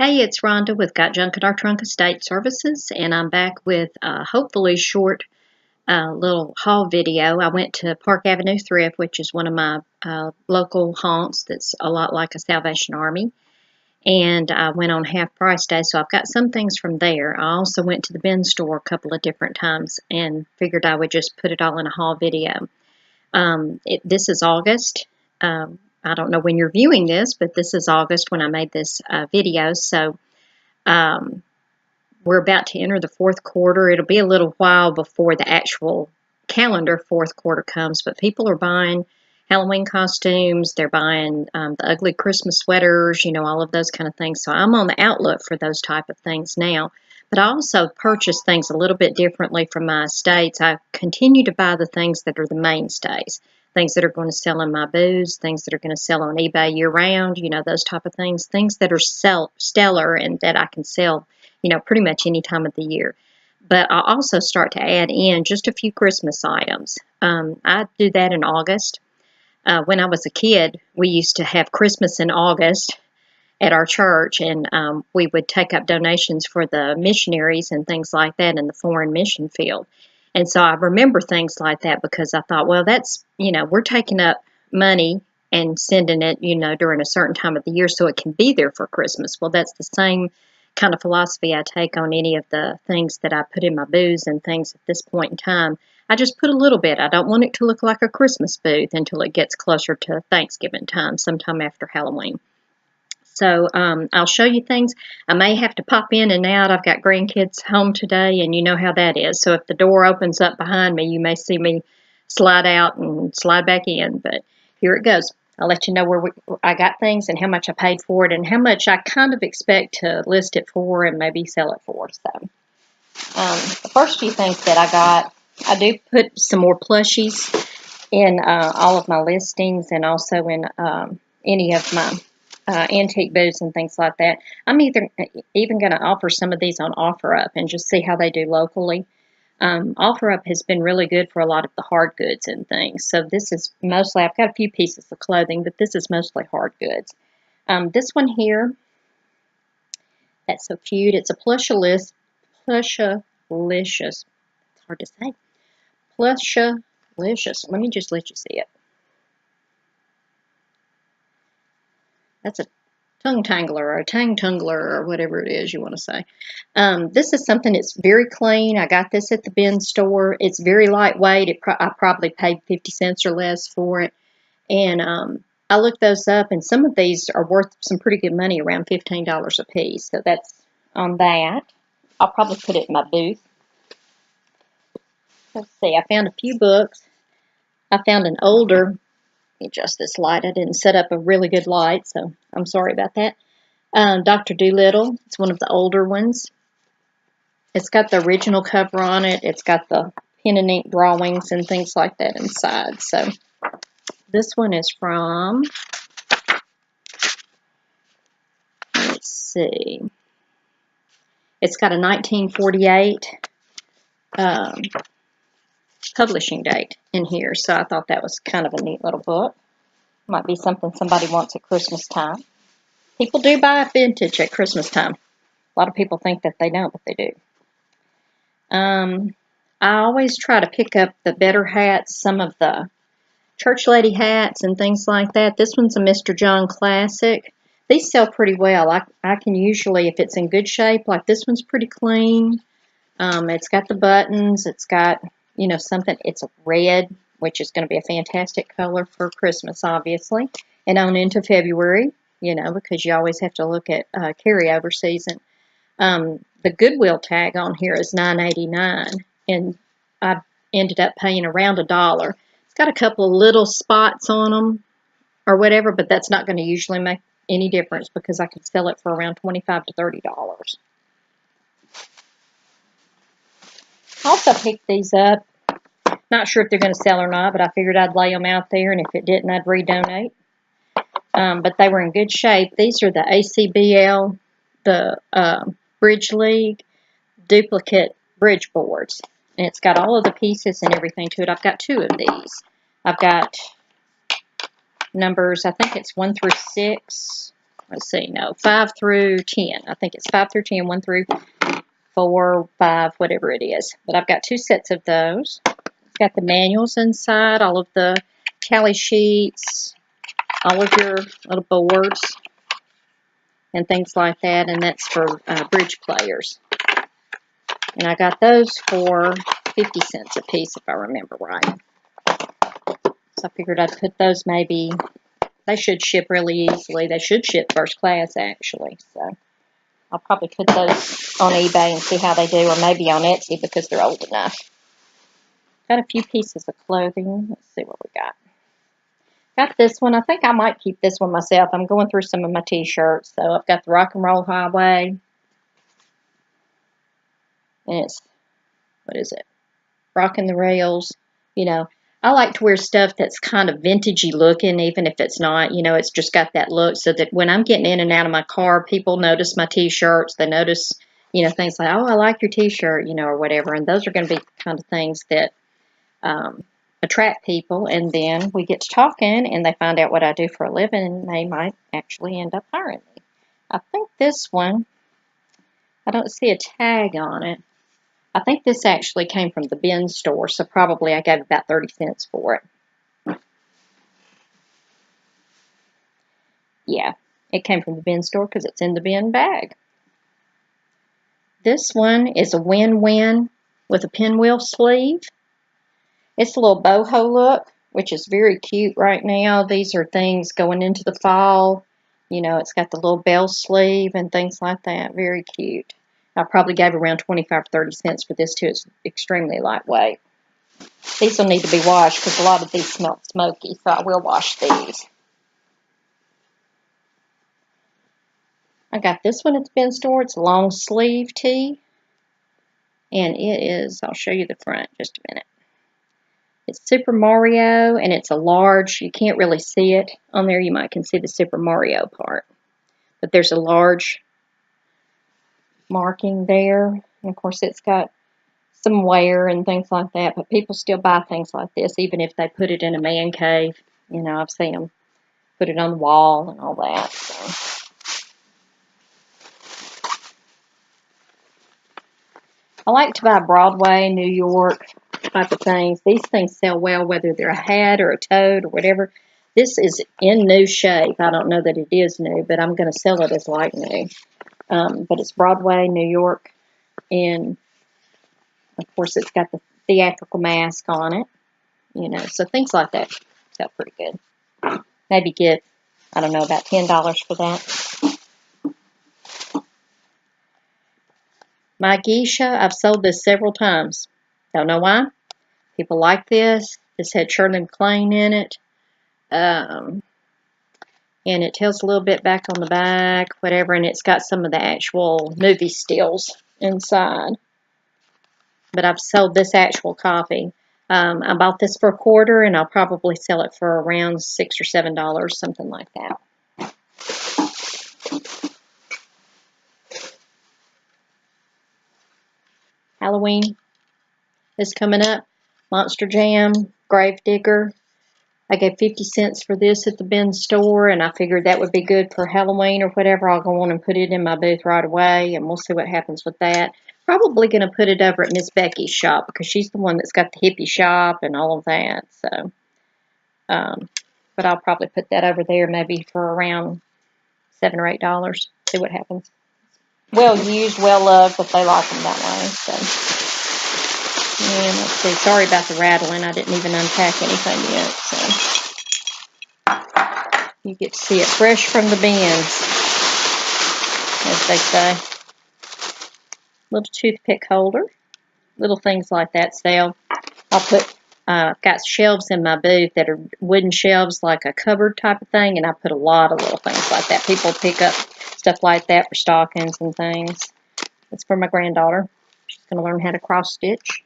Hey, it's Rhonda with Got Junk in Our Trunk Estate Services, and I'm back with a hopefully short little haul video. I went to Park Avenue Thrift, which is one of my local haunts that's a lot like a Salvation Army, and I went on half price day, so I've got some things from there. I also went to the bin store a couple of different times and figured I would just put it all in a haul video. This is August. I don't know when you're viewing this, but this is August when I made this video. So we're about to enter the fourth quarter. It'll be a little while before the actual calendar fourth quarter comes, but people are buying Halloween costumes. They're buying the ugly Christmas sweaters, all of those kind of things. So I'm on the outlook for those type of things now. But I also purchase things a little bit differently from my estates. I continue to buy the things that are the mainstays, things that are going to sell in my booths, things that are going to sell on eBay year-round, those type of things that are stellar and that I can sell, pretty much any time of the year. But I also start to add in just a few Christmas items. I do that in August. When I was a kid, we used to have Christmas in August at our church, and we would take up donations for the missionaries and things like that in the foreign mission field. And so I remember things like that because I thought, well, that's, we're taking up money and sending it, during a certain time of the year so it can be there for Christmas. Well, that's the same kind of philosophy I take on any of the things that I put in my booths and things at this point in time. I just put a little bit. I don't want it to look like a Christmas booth until it gets closer to Thanksgiving time, sometime after Halloween. So I'll show you things. I may have to pop in and out. I've got grandkids home today, and you know how that is. So if the door opens up behind me, you may see me slide out and slide back in. But here it goes. I'll let you know where I got things and how much I paid for it and how much I kind of expect to list it for and maybe sell it for. So the first few things that I got, I do put some more plushies in all of my listings and also in any of my antique booths and things like that. I'm even going to offer some of these on OfferUp and just see how they do locally. OfferUp has been really good for a lot of the hard goods and things. So this is mostly, I've got a few pieces of clothing, but this is mostly hard goods. This one here, that's so cute. It's a Plushalicious. It's hard to say. Plushalicious. Let me just let you see it. That's a tongue tangler or a tang tungler or whatever it is you want to say. This is something that's very clean. I got this at the bin store. It's very lightweight. I probably paid 50 cents or less for it. And I looked those up, and some of these are worth some pretty good money, around $15 a piece. So that's on that. I'll probably put it in my booth. Let's see. I found a few books. I found an older... adjust this light. I didn't set up a really good light, so I'm sorry about that. Dr. Dolittle. It's one of the older ones. It's got the original cover on it. It's got the pen and ink drawings and things like that inside. So this one is from, let's see, it's got a 1948 publishing date in here, so I thought that was kind of a neat little book. Might be something somebody wants at Christmas time. People do buy vintage at Christmas time. A lot of people think that they don't, but they do. I always try to pick up the better hats, some of the church lady hats and things like that. This one's a Mr. John Classic. These sell pretty well. I can usually, if it's in good shape, like this one's pretty clean. It's got the buttons. It's got, something. It's red, which is going to be a fantastic color for Christmas, obviously. And on into February, because you always have to look at carryover season. The Goodwill tag on here is $9.89, and I ended up paying around $1. It's got a couple of little spots on them or whatever, but that's not going to usually make any difference because I can sell it for around $25 to $30. I also picked these up. Not sure if they're going to sell or not, but I figured I'd lay them out there, and if it didn't, I'd redonate. But they were in good shape. These are the ACBL, the Bridge League duplicate bridge boards. And it's got all of the pieces and everything to it. I've got two of these. I've got numbers, I think it's 1 through 6. let's see, no, 5 through 10. I think it's 5 through 10, 1 through 4, 5, whatever it is. But I've got 2 sets of those. It's got the manuals inside, all of the tally sheets, all of your little boards, and things like that. And that's for bridge players. And I got those for 50 cents a piece, if I remember right. So I figured I'd put those maybe, they should ship really easily. They should ship first class, actually. So I'll probably put those on eBay and see how they do, or maybe on Etsy because they're old enough. Got a few pieces of clothing. Let's see what we got. Got this one. I think I might keep this one myself. I'm going through some of my t-shirts. So I've got the Rock and Roll Highway. And it's, what is it? Rocking the Rails. You know, I like to wear stuff that's kind of vintagey looking, even if it's not. You know, it's just got that look so that when I'm getting in and out of my car, people notice my t-shirts. They notice, you know, things like, oh, I like your t-shirt, you know, or whatever. And those are going to be the kind of things that attract people. And then we get to talking and they find out what I do for a living and they might actually end up hiring me. I think this one, I don't see a tag on it. I think this actually came from the bin store, so probably I gave about 30 cents for it. Yeah, it came from the bin store because it's in the bin bag. This one is a win-win with a pinwheel sleeve. It's a little boho look, which is very cute right now. These are things going into the fall. You know, it's got the little bell sleeve and things like that. Very cute. I probably gave around 25 or 30 cents for this too. It's extremely lightweight. These will need to be washed because a lot of these smell smoky, so I will wash these. I got this one at the bin store. It's a long sleeve tee. And it is, I'll show you the front in just a minute. It's Super Mario, and it's a large. You can't really see it on there. You might can see the Super Mario part. But there's a large marking there. And of course, it's got some wear and things like that. But people still buy things like this, even if they put it in a man cave. You know, I've seen them put it on the wall and all that. So. I like to buy Broadway, New York type of things. These things sell well, whether they're a hat or a tote or whatever. This is in new shape. I don't know that it is new, but I'm going to sell it as like new. But it's Broadway, New York, and of course it's got the theatrical mask on it. You know, so things like that sell pretty good. Maybe get, I don't know, about $10 for that. My geisha, I've sold this several times. Don't know why. People like this. This had Shirley MacLaine in it. And it tells a little bit back on the back, whatever, and it's got some of the actual movie stills inside. But I've sold this actual copy. I bought this for $1, and I'll probably sell it for around $6 or $7, something like that. Halloween is coming up. Monster Jam, Gravedigger. I gave 50 cents for this at the bin store, and I figured that would be good for Halloween or whatever. I'll go on and put it in my booth right away, and we'll see what happens with that. Probably going to put it over at Miss Becky's shop because she's the one that's got the hippie shop and all of that. So, but I'll probably put that over there maybe for around $7 or $8. See what happens. Well used, well loved, but they like them that way. So, and let's see. Sorry about the rattling. I didn't even unpack anything yet. So you get to see it fresh from the bins, as they say. Little toothpick holder. Little things like that sell. I'll put, I've got shelves in my booth that are wooden shelves, like a cupboard type of thing, and I put a lot of little things like that. People pick up stuff like that for stockings and things. It's for my granddaughter. She's going to learn how to cross stitch.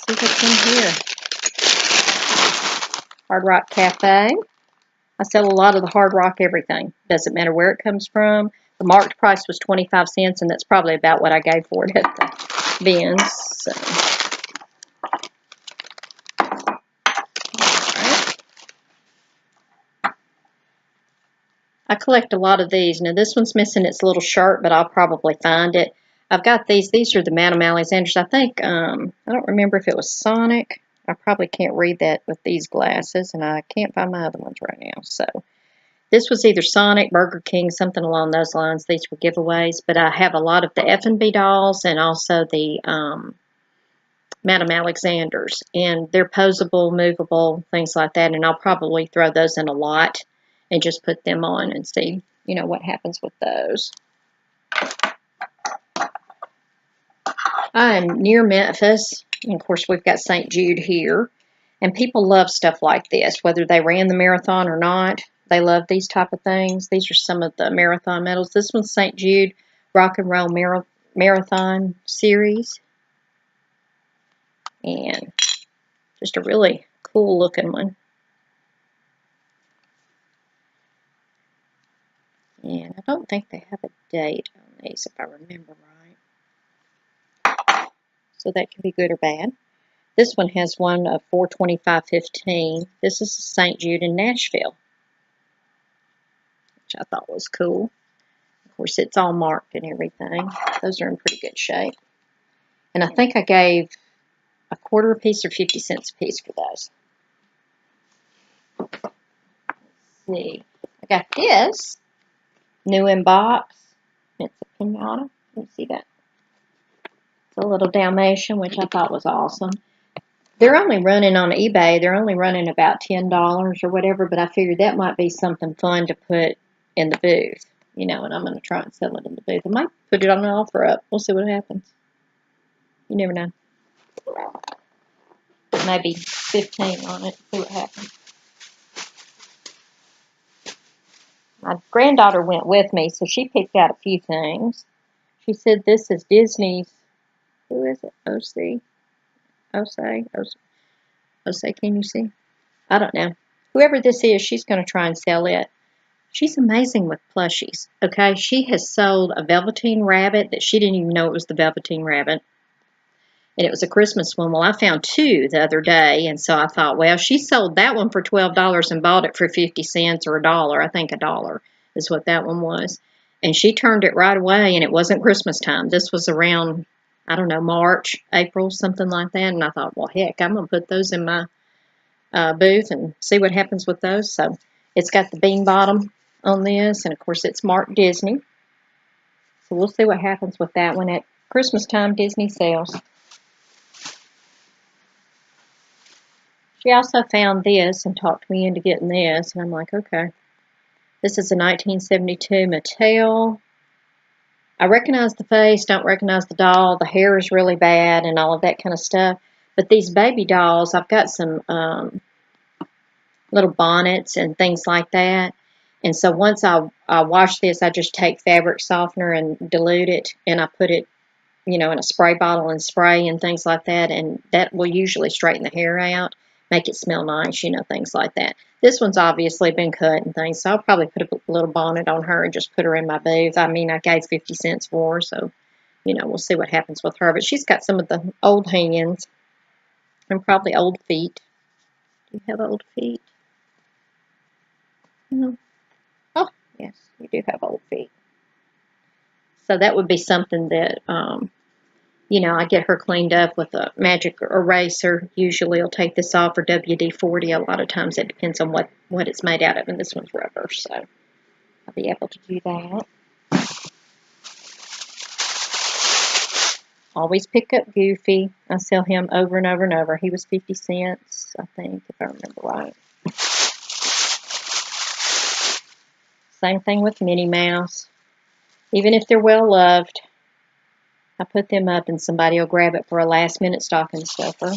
See what's in here. Hard Rock Cafe. I sell a lot of the Hard Rock everything. Doesn't matter where it comes from. The marked price was 25 cents, and that's probably about what I gave for it at the bins. So. I collect a lot of these. Now this one's missing its little shirt, but I'll probably find it. I've got these. These are the Madame Alexanders. I think, I don't remember if it was Sonic. I probably can't read that with these glasses, and I can't find my other ones right now. So this was either Sonic, Burger King, something along those lines. These were giveaways, but I have a lot of the F&B dolls and also the Madame Alexanders, and they're posable, movable, things like that, and I'll probably throw those in a lot and just put them on and see, what happens with those. I'm near Memphis, and of course we've got St. Jude here, and people love stuff like this, whether they ran the marathon or not. They love these type of things. These are some of the marathon medals. This one's St. Jude Rock and Roll Marathon Series, and just a really cool looking one. And I don't think they have a date on these, if I remember right. So that can be good or bad. This one has one of 4/25/15. This is St. Jude in Nashville, which I thought was cool. Of course, it's all marked and everything. Those are in pretty good shape. And I think I gave a quarter a piece or 50 cents a piece for those. Let's see. I got this new in box. It's a pinata. Let me see that. It's a little Dalmatian, which I thought was awesome. They're only running on eBay. They're only running about $10 or whatever, but I figured that might be something fun to put in the booth, and I'm going to try and sell it in the booth. I might put it on an offer up. We'll see what happens. You never know. Maybe 15 on it. See what happens. My granddaughter went with me, so she picked out a few things. She said this is Disney's, who is it? OC? OC, can you see? I don't know. Whoever this is, she's going to try and sell it. She's amazing with plushies, okay? She has sold a Velveteen Rabbit that she didn't even know it was the Velveteen Rabbit. And it was a Christmas one. Well, I found two the other day, and so I thought, well, she sold that one for $12 and bought it for 50 cents or $1. I think $1 is what that one was. And she turned it right away, and it wasn't Christmas time. This was around, I don't know, March, April, something like that. And I thought, well, heck, I'm going to put those in my booth and see what happens with those. So it's got the bean bottom on this, and of course it's marked Disney. So we'll see what happens with that one at Christmas time. Disney sales. She also found this and talked me into getting this, and I'm like, okay. This is a 1972 Mattel. I recognize the face, don't recognize the doll. The hair is really bad and all of that kind of stuff. But these baby dolls, I've got some little bonnets and things like that. And so once I wash this, I just take fabric softener and dilute it, and I put it, in a spray bottle and spray and things like that, and that will usually straighten the hair out, make it smell nice, things like that. This one's obviously been cut and things, so I'll probably put a little bonnet on her and just put her in my booth. I mean, I gave 50 cents for her, so, we'll see what happens with her. But she's got some of the old hands and probably old feet. Do you have old feet? No. Oh, yes, you do have old feet. So that would be something that, I get her cleaned up with a magic eraser. Usually I'll take this off, or WD-40. A lot of times it depends on what it's made out of, and this one's rubber, so I'll be able to do that. Always pick up Goofy. I sell him over and over and over. He was 50 cents, I think, if I remember right. Same thing with Minnie Mouse. Even if they're well loved, I put them up and somebody will grab it for a last-minute stocking stuffer.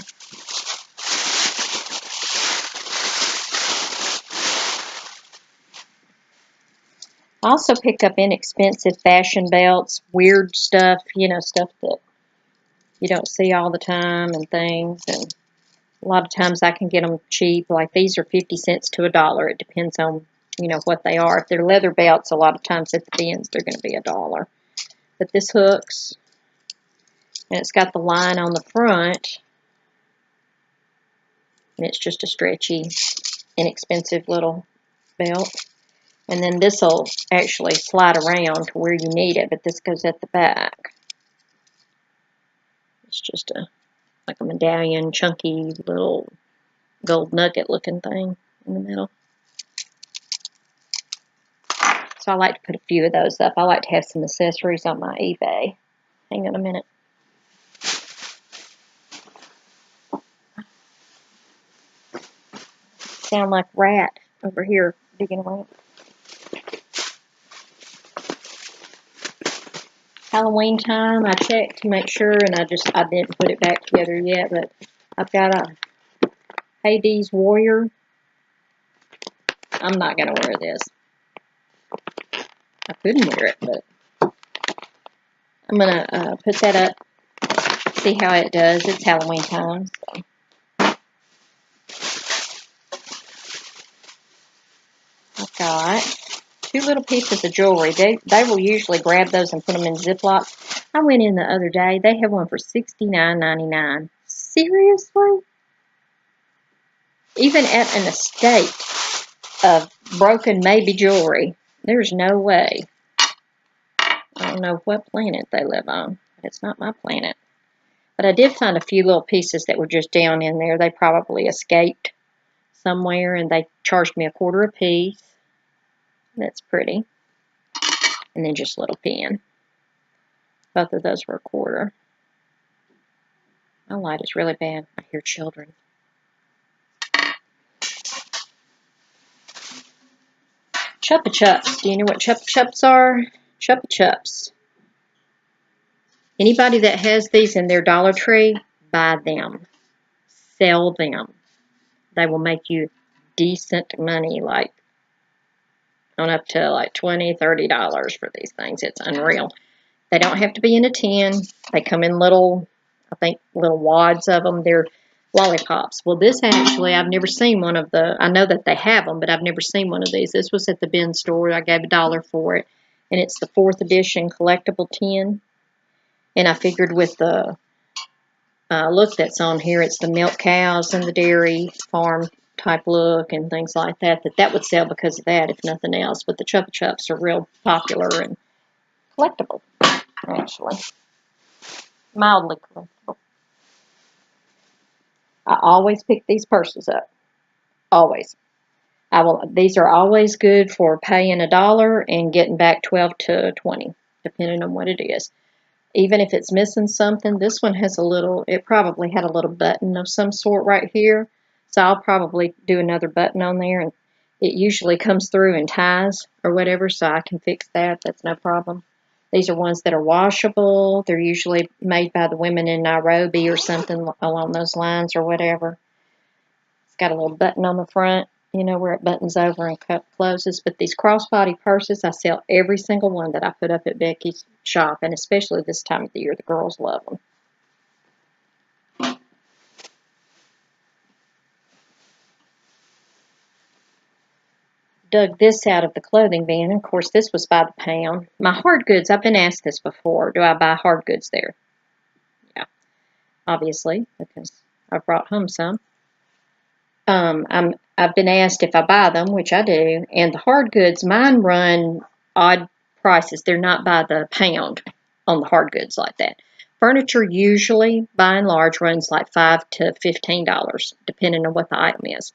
I also pick up inexpensive fashion belts, weird stuff, stuff that you don't see all the time and things. And a lot of times I can get them cheap. Like these are 50 cents to $1. It depends on, what they are. If they're leather belts, a lot of times at the bins they're going to be $1. But this hooks, and it's got the line on the front, and it's just a stretchy, inexpensive little belt. And then this will actually slide around to where you need it, but this goes at the back. It's just like a medallion, chunky little gold nugget looking thing in the middle. So I like to put a few of those up. I like to have some accessories on my eBay. Hang on a minute. Sound like rat over here digging around. Halloween time, I checked to make sure, and I didn't put it back together yet, but I've got a Hades Warrior. I'm not going to wear this. I couldn't wear it, but I'm going to put that up, see how it does. It's Halloween time, so. I've got 2 little pieces of jewelry. They will usually grab those and put them in Ziplocs. I went in the other day. They have one for $69.99. Seriously? Even at an estate of broken maybe jewelry, there's no way. I don't know what planet they live on. It's not my planet. But I did find a few little pieces that were just down in there. They probably escaped somewhere, and they charged me $0.25 a piece. That's pretty. And then just a little pin. Both of those were $0.25. My light is really bad. I hear children. Chupa Chups. Do you know what Chupa Chups are? Chupa Chups. Anybody that has these in their Dollar Tree, buy them. Sell them. They will make you decent money, like on up to like $20, $30 for these things. It's unreal. They don't have to be in a tin. They come in little, I think, little wads of them. They're lollipops. Well, this actually, I've never seen one of the, I know that they have them, but I've never seen one of these. This was at the bin store. I gave $1 for it. And it's the 4th edition collectible tin. And I figured with the look that's on here, it's the milk cows and the dairy farm type look and things like that, that would sell because of that, if nothing else. But the Chupa Chups are real popular and collectible, actually. Mildly collectible. I always pick these purses up. Always. These are always good for paying $1 and getting back 12 to 20, depending on what it is. Even if it's missing something, this one has a little, it probably had a little button of some sort right here. So I'll probably do another button on there, and it usually comes through in ties or whatever, so I can fix that. That's no problem. These are ones that are washable. They're usually made by the women in Nairobi or something along those lines or whatever. It's got a little button on the front, you know, where it buttons over and closes. But these crossbody purses, I sell every single one that I put up at Becky's shop, and especially this time of the year, the girls love them. Dug this out of the clothing bin. Of course, this was by the pound. My hard goods, I've been asked this before. Do I buy hard goods there? Yeah, obviously, because I brought home some. I've been asked if I buy them, which I do. And the hard goods, mine run odd prices. They're not by the pound on the hard goods like that. Furniture usually, by and large, runs like $5 to $15, depending on what the item is.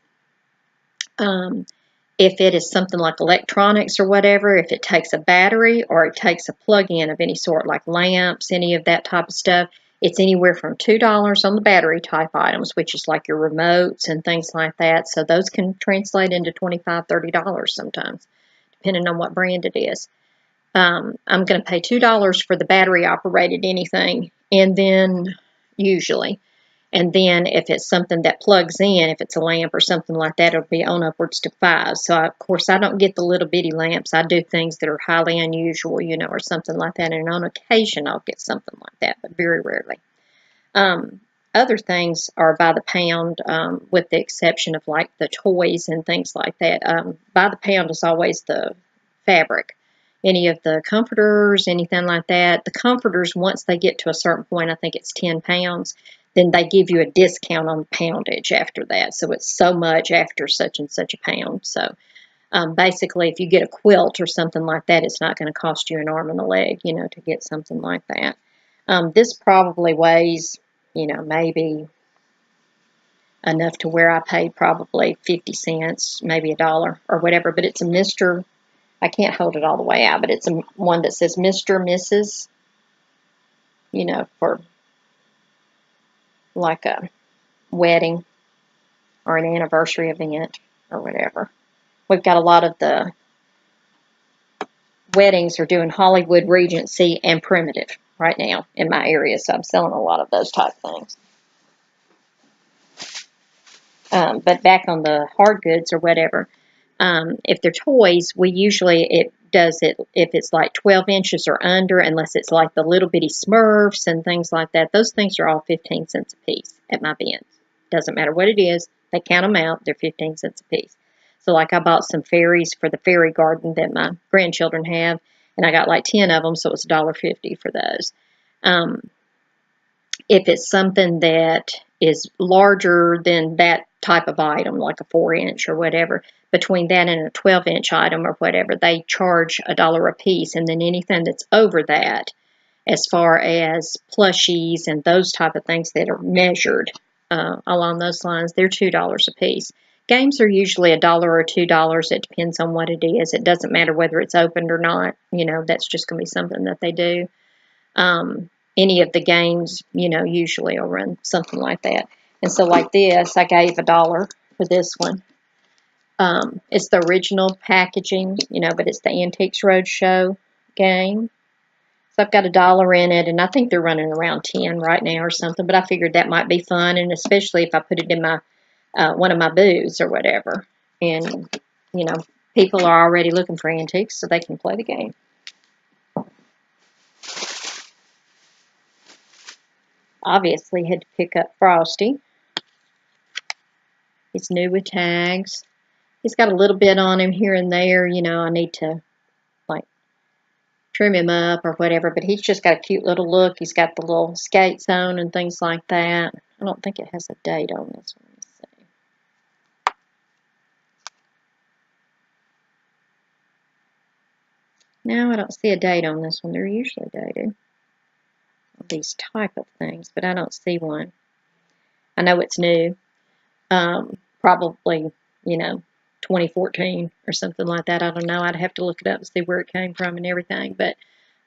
If it is something like electronics or whatever, if it takes a battery or it takes a plug-in of any sort, like lamps, any of that type of stuff, it's anywhere from $2 on the battery type items, which is like your remotes and things like that. So those can translate into $25, $30 sometimes, depending on what brand it is. I'm going to pay $2 for the battery-operated anything, and then usually. And then if it's something that plugs in, if it's a lamp or something like that, it'll be on upwards to $5. So, of course, I don't get the little bitty lamps. I do things that are highly unusual, you know, or something like that. And on occasion, I'll get something like that, but very rarely. Other things are by the pound, with the exception of, like, the toys and things like that. By the pound is always the fabric. Any of the comforters, anything like that. The comforters, once they get to a certain point, I think it's 10 pounds, then they give you a discount on the poundage after that. So it's so much after such and such a pound. So Basically, if you get a quilt or something like that, it's not going to cost you an arm and a leg, to get something like that. This probably weighs, maybe enough to where I paid probably 50 cents, maybe $1 or whatever. But it's a Mr. I can't hold it all the way out, but it's one that says Mr. Mrs. For like a wedding or an anniversary event or whatever. We've got a lot of the weddings are doing Hollywood, Regency, and Primitive right now in my area, so I'm selling a lot of those type things. But back on the hard goods or whatever, if they're toys, we usually, it does it if it's like 12 inches or under, unless it's like the little bitty Smurfs and things like that. Those things are all 15 cents a piece at my bins. Doesn't matter what it is, they count them out, they're 15 cents a piece. So like I bought some fairies for the fairy garden that my grandchildren have, and I got like 10 of them, so it was $1.50 for those. If it's something that is larger than that type of item, like a 4-inch or whatever, between that and a 12-inch item or whatever, they charge $1 a piece. And then anything that's over that, as far as plushies and those type of things that are measured along those lines, they're $2 a piece. Games are usually $1 or $2. It depends on what it is. It doesn't matter whether it's opened or not. That's just going to be something that they do. Any of the games, usually will run something like that. And so like this, I gave $1 for this one. It's the original packaging, but it's the Antiques Roadshow game. So I've got $1 in it, and I think they're running around 10 right now or something, but I figured that might be fun, and especially if I put it in my one of my booths or whatever. And, people are already looking for antiques, so they can play the game. Obviously, had to pick up Frosty. He's new with tags. He's got a little bit on him here and there. I need to, like, trim him up or whatever. But he's just got a cute little look. He's got the little skates on and things like that. I don't think it has a date on this one. Let's see. No, I don't see a date on this one. They're usually dated. These type of things, but I don't see one. I know it's new. Probably, 2014 or something like that. I don't know. I'd have to look it up and see where it came from and everything. But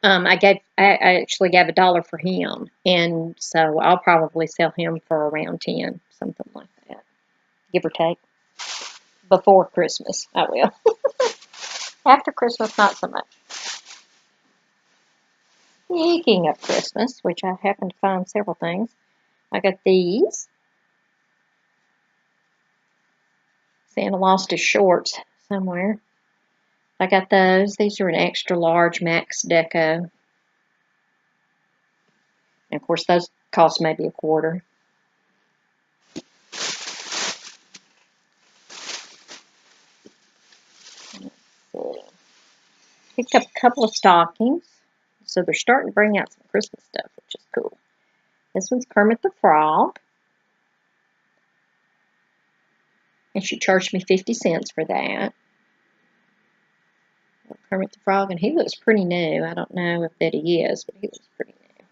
I actually gave $1 for him, and so I'll probably sell him for around 10, something like that, give or take. Before Christmas, I will. After Christmas, not so much. Speaking of Christmas, which I happened to find several things, I got these. Santa lost his shorts somewhere. I got those. These are an extra large Max Deco. And of course, those cost maybe $0.25. Picked up a couple of stockings. So they're starting to bring out some Christmas stuff, which is cool. This one's Kermit the Frog. And she charged me 50 cents for that. Kermit the Frog, and he looks pretty new. I don't know if that he is, but he looks pretty new.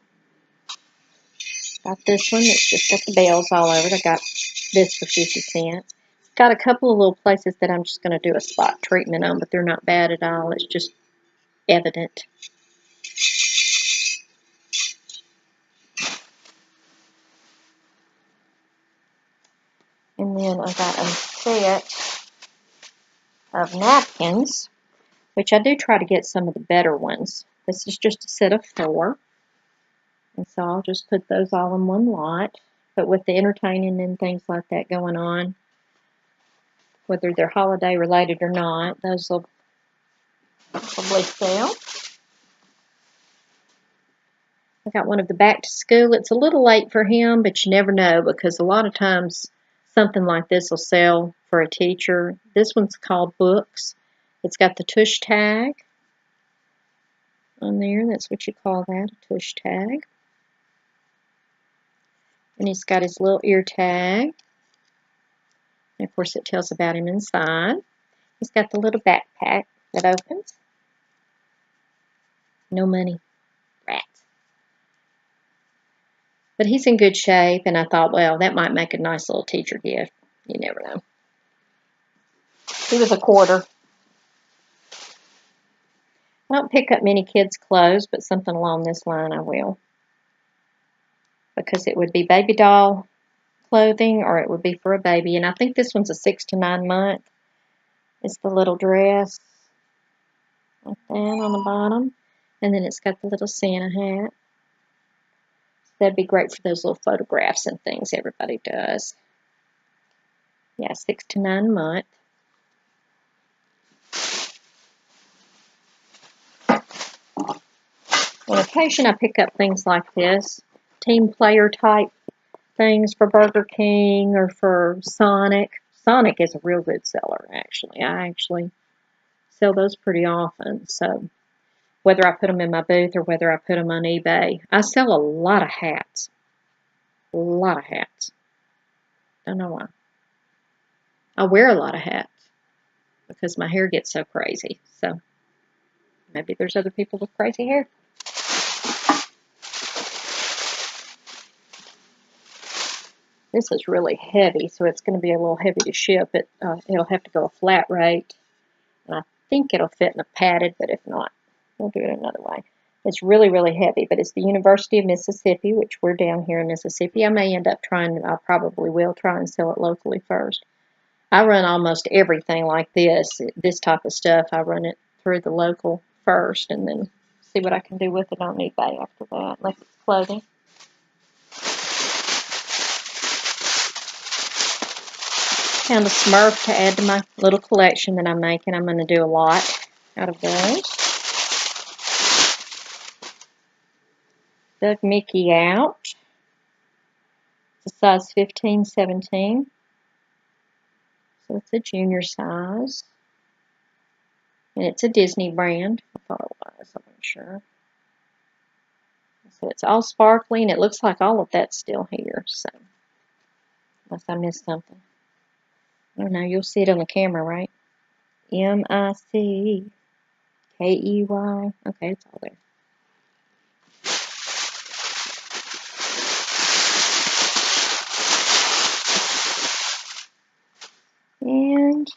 Got this one that's just got the bells all over it. I got this for 50 cents. Got a couple of little places that I'm just going to do a spot treatment on, but they're not bad at all. It's just evident. And then I got a set of napkins, which I do try to get some of the better ones. This is just a set of 4. And so I'll just put those all in one lot. But with the entertaining and things like that going on, whether they're holiday related or not, those will probably sell. I got one of the back to school. It's a little late for him, but you never know, because a lot of times something like this will sell for a teacher. This one's called Books. It's got the tush tag on there. That's what you call that, a tush tag. And he's got his little ear tag. And of course, it tells about him inside. He's got the little backpack that opens. No money. Rats. But he's in good shape, and I thought, well, that might make a nice little teacher gift. You never know. He was a quarter. I don't pick up many kids' clothes, but something along this line I will. Because it would be baby doll clothing, or it would be for a baby. And I think this one's a 6 to 9 month. It's the little dress like that on the bottom. And then it's got the little Santa hat. That'd be great for those little photographs and things everybody does. Yeah, 6 to 9 month. On occasion, I pick up things like this, team player type things for Burger King or for Sonic. Sonic is a real good seller, actually. I actually sell those pretty often. So whether I put them in my booth or whether I put them on eBay, I sell a lot of hats. A lot of hats. Don't know why. I wear a lot of hats because my hair gets so crazy. So maybe there's other people with crazy hair. This is really heavy, so it's going to be a little heavy to ship. It'll have to go a flat rate. And I think it'll fit in a padded, but if not, we'll do it another way. It's really, really heavy, but it's the University of Mississippi, which we're down here in Mississippi. I may end up I probably will try and sell it locally first. I run almost everything like this type of stuff. I run it through the local first and then see what I can do with it on eBay after that, unless it's clothing. Found a Smurf to add to my little collection that I'm making. I'm going to do a lot out of those. Dug Mickey out. It's a size 15, 17. So it's a junior size. And it's a Disney brand. I thought it was, I'm not sure. So it's all sparkly, and it looks like all of that's still here. So, unless I missed something. I don't know, you'll see it on the camera, right? M-I-C-K-E-Y. Okay, it's all there. And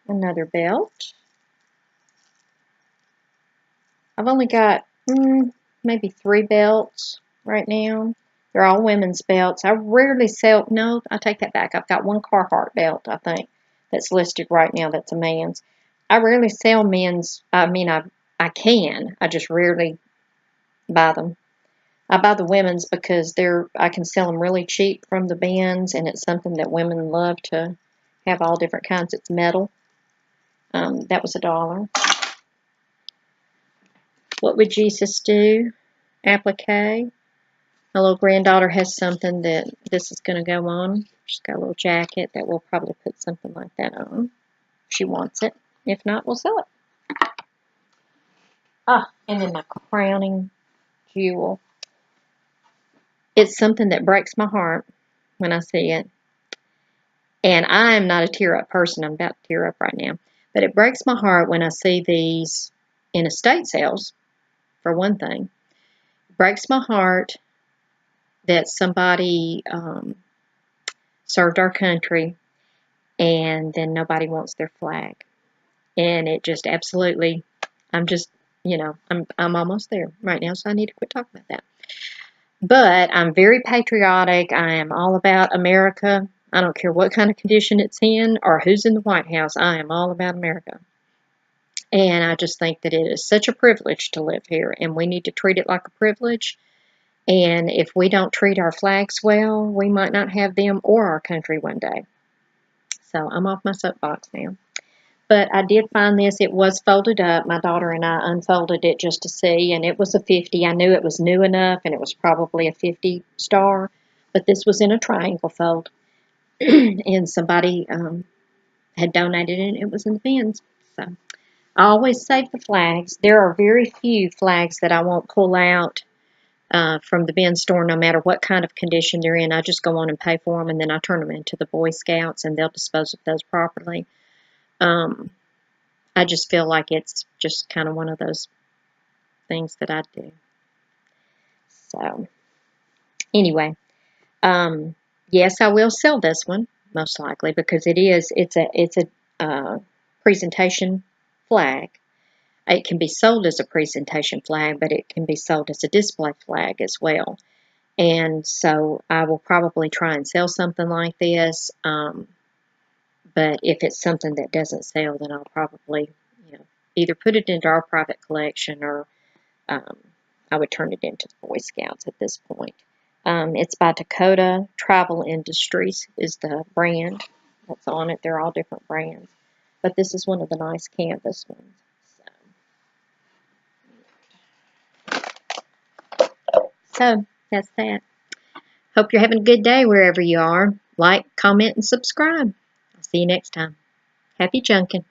another belt. I've only got maybe 3 belts right now. They're all women's belts. I rarely sell, no, I take that back. I've got one Carhartt belt, I think, that's listed right now that's a man's. I rarely sell men's. I mean, I can. I just rarely buy them. I buy the women's because I can sell them really cheap from the bins, and it's something that women love to have all different kinds. It's metal. That was $1. What would Jesus do? Applique. My little granddaughter has something that this is going to go on. She's got a little jacket that we'll probably put something like that on. She wants it. If not, we'll sell it. And then my crowning jewel. It's something that breaks my heart when I see it. And I am not a tear-up person. I'm about to tear up right now. But it breaks my heart when I see these in estate sales, for one thing. It breaks my heart that somebody served our country and then nobody wants their flag. And it just absolutely, I'm almost there right now, so I need to quit talking about that. But I'm very patriotic. I am all about America. I don't care what kind of condition it's in or who's in the White House. I am all about America. And I just think that it is such a privilege to live here, and we need to treat it like a privilege. And if we don't treat our flags well, we might not have them or our country one day. So I'm off my soapbox now. But I did find this. It was folded up. My daughter and I unfolded it just to see, and it was a 50. I knew it was new enough, and it was probably a 50 star. But this was in a triangle fold, and somebody had donated it, and it was in the bins. So I always save the flags. There are very few flags that I won't pull out from the bin store, no matter what kind of condition they're in. I just go on and pay for them, and then I turn them into the Boy Scouts, and they'll dispose of those properly. I just feel like it's just kind of one of those things that I do. So anyway, yes, I will sell this one most likely because it's a presentation flag. It can be sold as a presentation flag, but it can be sold as a display flag as well. And so I will probably try and sell something like this. But if it's something that doesn't sell, then I'll probably, either put it into our private collection or I would turn it into the Boy Scouts at this point. It's by Dakota Travel Industries is the brand that's on it. They're all different brands. But this is one of the nice canvas ones. So that's that. Hope you're having a good day wherever you are. Like, comment, and subscribe. I'll see you next time. Happy junking.